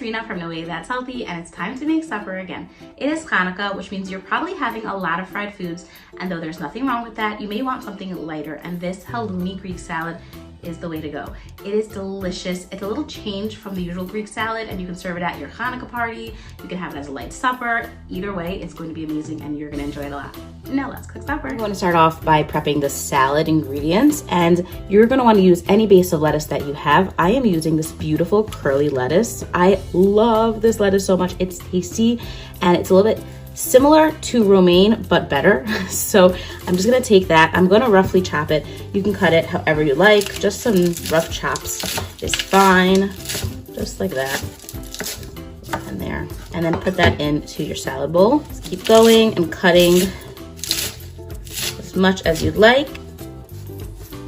Rena from No Way That's Healthy, and it's time to make supper again. It is Chanukah, which means you're probably having a lot of fried foods, and though there's nothing wrong with that, you may want something lighter, and this halloumi Greek salad is the way to go. It is delicious. It's a little change from the usual Greek salad, and you can serve it at your Chanukah party. You can have it as a light supper. Either way, it's going to be amazing, and you're gonna enjoy it a lot. Now let's cook supper. You wanna start off by prepping the salad ingredients, and you're gonna wanna use any base of lettuce that you have. I am using this beautiful curly lettuce. I love this lettuce so much. It's tasty, and it's a little bit similar to romaine, but better. So I'm just gonna take that. I'm gonna roughly chop it. You can cut it however you like. Just some rough chops is fine. Just like that. And there. And then put that into your salad bowl. Just keep going and cutting as much as you'd like.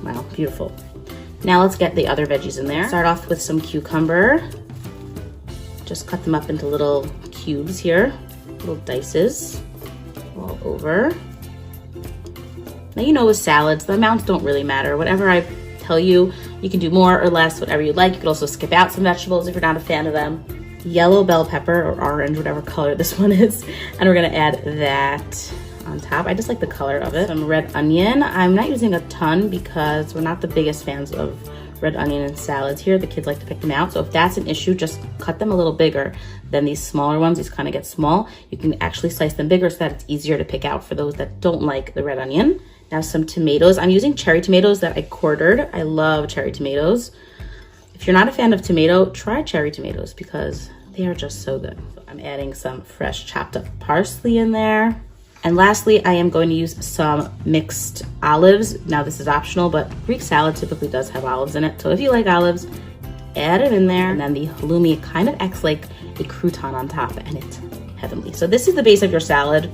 Wow, beautiful. Now let's get the other veggies in there. Start off with some cucumber. Just cut them up into little cubes here. Little dices all over. Now, you know, with salads, the amounts don't really matter. Whatever I tell you, you can do more or less, whatever you like. You could also skip out some vegetables if you're not a fan of them. Yellow bell pepper or orange, whatever color this one is. And we're gonna add that on top. I just like the color of it. Some red onion. I'm not using a ton because we're not the biggest fans of red onion in salads here. The kids like to pick them out. So if that's an issue, just cut them a little bigger than these smaller ones. These kind of get small. You can actually slice them bigger so that it's easier to pick out for those that don't like the red onion. Now some tomatoes. I'm using cherry tomatoes that I quartered. I love cherry tomatoes. If you're not a fan of tomato, try cherry tomatoes because they are just so good. So I'm adding some fresh chopped up parsley in there. And lastly, I am going to use some mixed olives. Now this is optional, but Greek salad typically does have olives in it. So if you like olives, add it in there. And then the halloumi kind of acts like a crouton on top, and it's heavenly. So this is the base of your salad.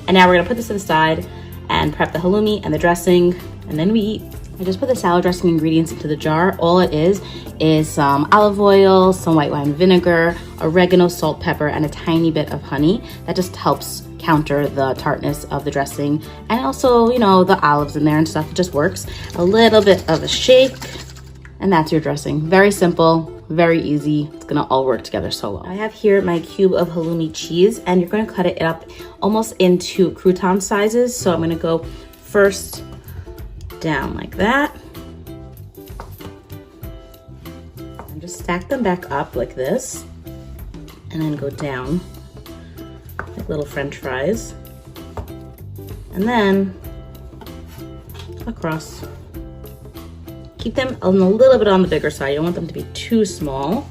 And now we're gonna put this to the side and prep the halloumi and the dressing, and then we eat. I just put the salad dressing ingredients into the jar. All it is some olive oil, some white wine vinegar, oregano, salt, pepper, and a tiny bit of honey. That just helps counter the tartness of the dressing, and also, you know, the olives in there and stuff. It just works. A little bit of a shake, and that's your dressing. Very simple, very easy. It's gonna all work together so well. I have here my cube of halloumi cheese, and you're gonna cut it up almost into crouton sizes. So I'm gonna go first down like that, and just stack them back up like this, and then go down like little French fries, and then across. Keep them a little bit on the bigger side. You don't want them to be too small.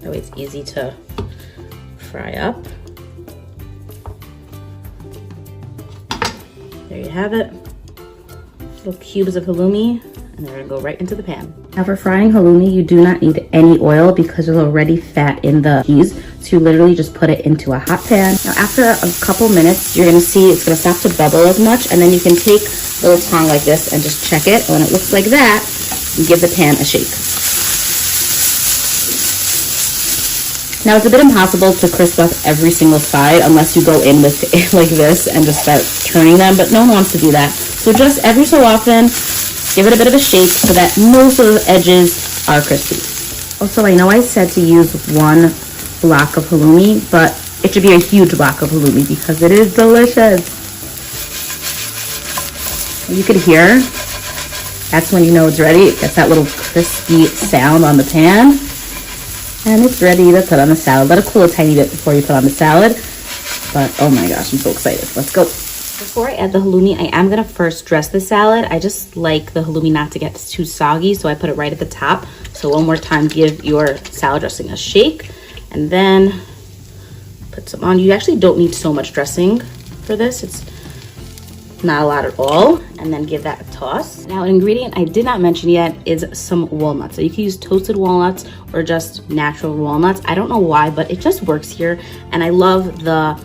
That way it's easy to fry up. There you have it. Little cubes of halloumi, and they're gonna go right into the pan. Now for frying halloumi, you do not need any oil because there's already fat in the cheese. So you literally just put it into a hot pan. Now after a couple minutes, you're gonna see it's gonna stop to bubble as much, and then you can take a little tongue like this and just check it. And when it looks like that, you give the pan a shake. Now it's a bit impossible to crisp up every single side unless you go in with it like this and just start turning them, but no one wants to do that. So just every so often, give it a bit of a shake so that most of the edges are crispy. Also, I know I said to use one block of halloumi, but it should be a huge block of halloumi because it is delicious. You could hear, that's when you know it's ready. It gets that little crispy sound on the pan. And it's ready to put on the salad. Let it cool a tiny bit before you put on the salad. But oh my gosh, I'm so excited. Let's go. Before I add the halloumi, I am gonna first dress the salad. I just like the halloumi not to get too soggy, so I put it right at the top. So one more time, give your salad dressing a shake, and then put some on. You actually don't need so much dressing for this. It's not a lot at all. And then give that a toss. Now an ingredient I did not mention yet is some walnuts. So you can use toasted walnuts or just natural walnuts. I don't know why, but it just works here. And I love the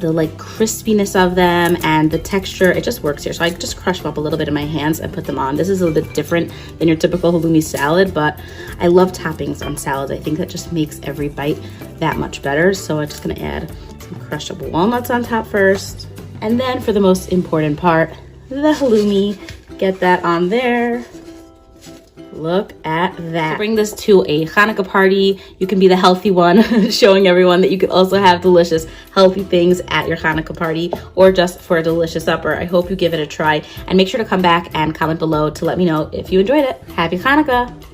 like crispiness of them and the texture. It just works here. So I just crush them up a little bit in my hands and put them on. This is a little bit different than your typical halloumi salad, but I love toppings on salads. I think that just makes every bite that much better. So I'm just gonna add some crushed up walnuts on top first. And then for the most important part, the halloumi. Get that on there. Look at that. So bring this to a Chanukah party. You can be the healthy one, showing everyone that you can also have delicious, healthy things at your Chanukah party or just for a delicious supper. I hope you give it a try, and make sure to come back and comment below to let me know if you enjoyed it. Happy Chanukah.